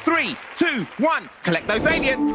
3, 2, 1, collect those aliens.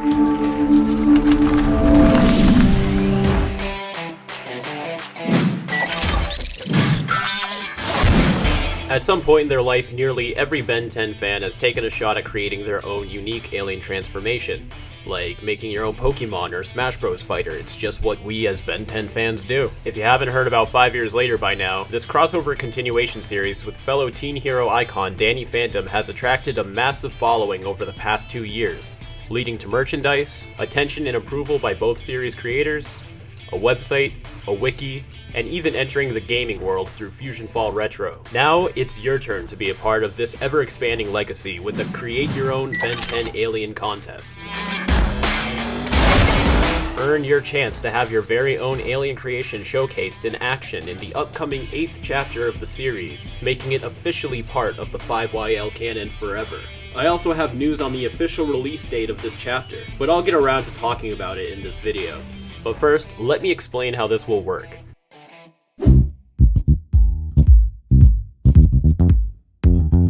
At some point in their life, nearly every Ben 10 fan has taken a shot at creating their own unique alien transformation. Like making your own Pokemon or Smash Bros fighter, it's just what we as Ben 10 fans do. If you haven't heard about 5 years later by now, this crossover continuation series with fellow teen hero icon Danny Phantom has attracted a massive following over the past 2 years, leading to merchandise, attention and approval by both series creators, a website, a wiki, and even entering the gaming world through Fusion Fall Retro. Now, it's your turn to be a part of this ever-expanding legacy with the Create Your Own Ben 10 Alien Contest. Earn your chance to have your very own alien creation showcased in action in the upcoming 8th chapter of the series, making it officially part of the 5YL canon forever. I also have news on the official release date of this chapter, but I'll get around to talking about it in this video. But first, let me explain how this will work.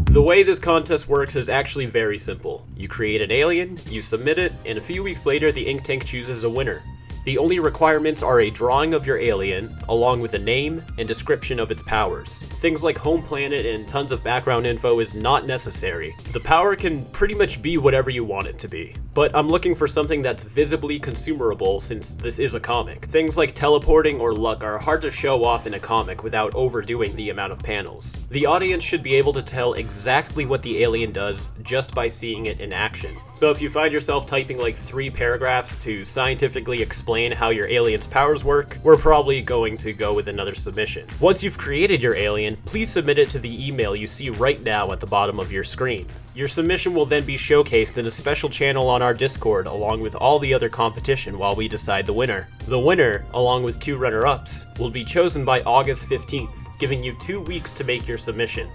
The way this contest works is actually very simple. You create an alien, you submit it, and a few weeks later the ink tank chooses a winner. The only requirements are a drawing of your alien, along with a name and description of its powers. Things like home planet and tons of background info is not necessary. The power can pretty much be whatever you want it to be. But I'm looking for something that's visibly consumable since this is a comic. Things like teleporting or luck are hard to show off in a comic without overdoing the amount of panels. The audience should be able to tell exactly what the alien does just by seeing it in action. So if you find yourself typing like 3 paragraphs to scientifically explain how your alien's powers work, we're probably going to go with another submission. Once you've created your alien, please submit it to the email you see right now at the bottom of your screen. Your submission will then be showcased in a special channel on our Discord along with all the other competition while we decide the winner. The winner, along with 2 runner-ups, will be chosen by August 15th, giving you 2 weeks to make your submission.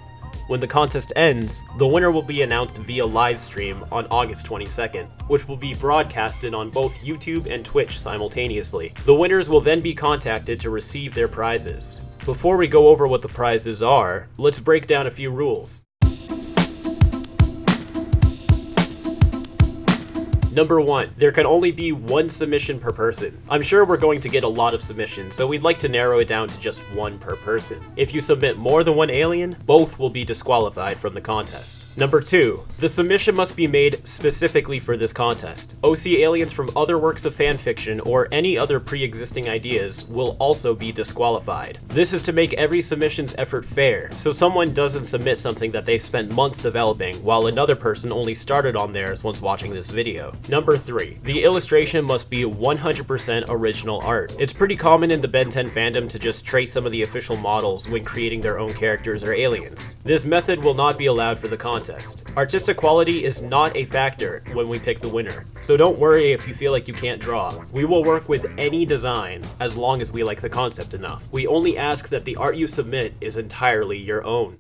When the contest ends, the winner will be announced via live stream on August 22nd, which will be broadcasted on both YouTube and Twitch simultaneously. The winners will then be contacted to receive their prizes. Before we go over what the prizes are, let's break down a few rules. Number 1, there can only be 1 submission per person. I'm sure we're going to get a lot of submissions, so we'd like to narrow it down to just 1 per person. If you submit more than 1 alien, both will be disqualified from the contest. Number 2, the submission must be made specifically for this contest. OC aliens from other works of fanfiction or any other pre-existing ideas will also be disqualified. This is to make every submission's effort fair, so someone doesn't submit something that they spent months developing while another person only started on theirs once watching this video. Number 3, the illustration must be 100% original art. It's pretty common in the Ben 10 fandom to just trace some of the official models when creating their own characters or aliens. This method will not be allowed for the contest. Artistic quality is not a factor when we pick the winner, so don't worry if you feel like you can't draw. We will work with any design as long as we like the concept enough. We only ask that the art you submit is entirely your own.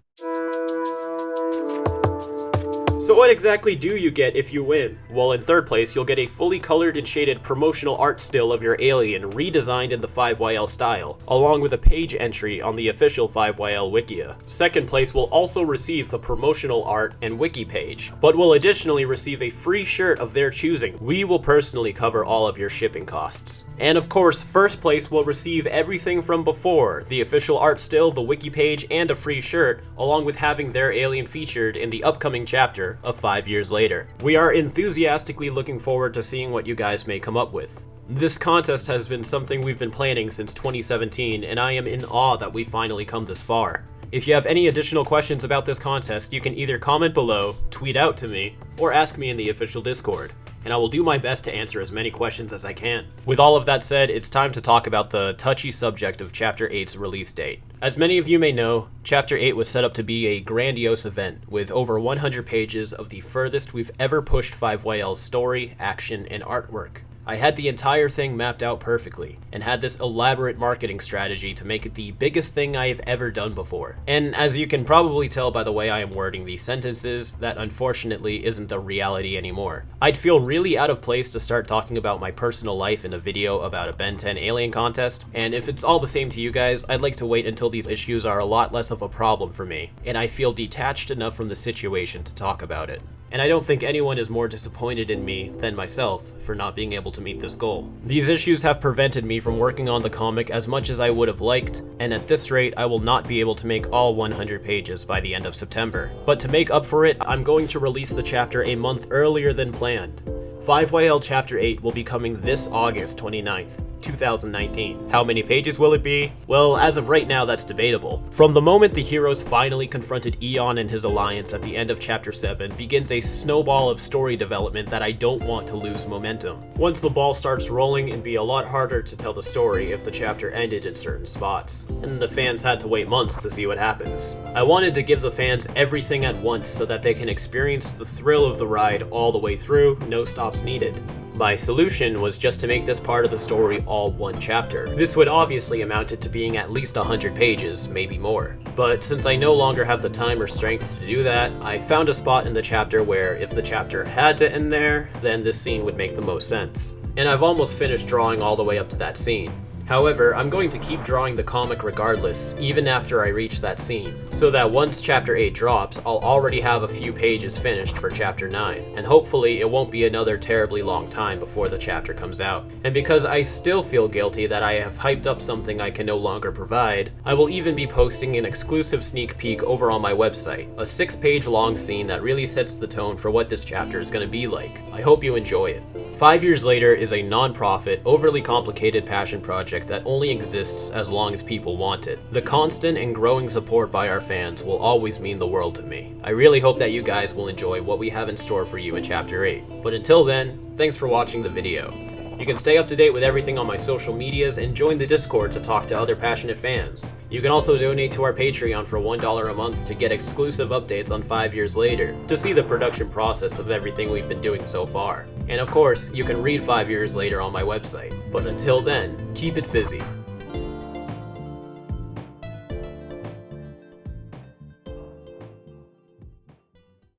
So what exactly do you get if you win? Well, in 3rd place, you'll get a fully colored and shaded promotional art still of your alien redesigned in the 5YL style, along with a page entry on the official 5YL Wikia. 2nd place will also receive the promotional art and wiki page, but will additionally receive a free shirt of their choosing. We will personally cover all of your shipping costs. And of course, 1st place will receive everything from before, the official art still, the wiki page, and a free shirt, along with having their alien featured in the upcoming chapter of 5 years later. We are enthusiastically looking forward to seeing what you guys may come up with. This contest has been something we've been planning since 2017, and I am in awe that we've finally come this far. If you have any additional questions about this contest, you can either comment below, tweet out to me, or ask me in the official Discord, and I will do my best to answer as many questions as I can. With all of that said, it's time to talk about the touchy subject of Chapter 8's release date. As many of you may know, Chapter 8 was set up to be a grandiose event with over 100 pages of the furthest we've ever pushed 5YL's story, action, and artwork. I had the entire thing mapped out perfectly, and had this elaborate marketing strategy to make it the biggest thing I have ever done before. And as you can probably tell by the way I am wording these sentences, that unfortunately isn't the reality anymore. I'd feel really out of place to start talking about my personal life in a video about a Ben 10 alien contest, and if it's all the same to you guys, I'd like to wait until these issues are a lot less of a problem for me, and I feel detached enough from the situation to talk about it. and I don't think anyone is more disappointed in me than myself for not being able to meet this goal. These issues have prevented me from working on the comic as much as I would have liked, and at this rate I will not be able to make all 100 pages by the end of September. But to make up for it, I'm going to release the chapter a month earlier than planned. 5YL Chapter 8 will be coming this August 29th, 2019. How many pages will it be? Well, as of right now, that's debatable. From the moment the heroes finally confronted Eon and his alliance at the end of Chapter 7 begins a snowball of story development that I don't want to lose momentum. Once the ball starts rolling, it'd be a lot harder to tell the story if the chapter ended in certain spots, and the fans had to wait months to see what happens. I wanted to give the fans everything at once so that they can experience the thrill of the ride all the way through, no stops needed. My solution was just to make this part of the story all one chapter. This would obviously amount it to being at least 100 pages, maybe more. But since I no longer have the time or strength to do that, I found a spot in the chapter where if the chapter had to end there, then this scene would make the most sense. And I've almost finished drawing all the way up to that scene. However, I'm going to keep drawing the comic regardless, even after I reach that scene, so that once Chapter 8 drops, I'll already have a few pages finished for Chapter 9, and hopefully it won't be another terribly long time before the chapter comes out. And because I still feel guilty that I have hyped up something I can no longer provide, I will even be posting an exclusive sneak peek over on my website, a 6-page long scene that really sets the tone for what this chapter is going to be like. I hope you enjoy it. 5 Years Later is a non-profit, overly complicated passion project that only exists as long as people want it. The constant and growing support by our fans will always mean the world to me. I really hope that you guys will enjoy what we have in store for you in Chapter 8. But until then, thanks for watching the video. You can stay up to date with everything on my social medias and join the Discord to talk to other passionate fans. You can also donate to our Patreon for $1 a month to get exclusive updates on 5 Years Later, to see the production process of everything we've been doing so far. And of course, you can read 5 Years Later on my website. But until then, keep it fizzy.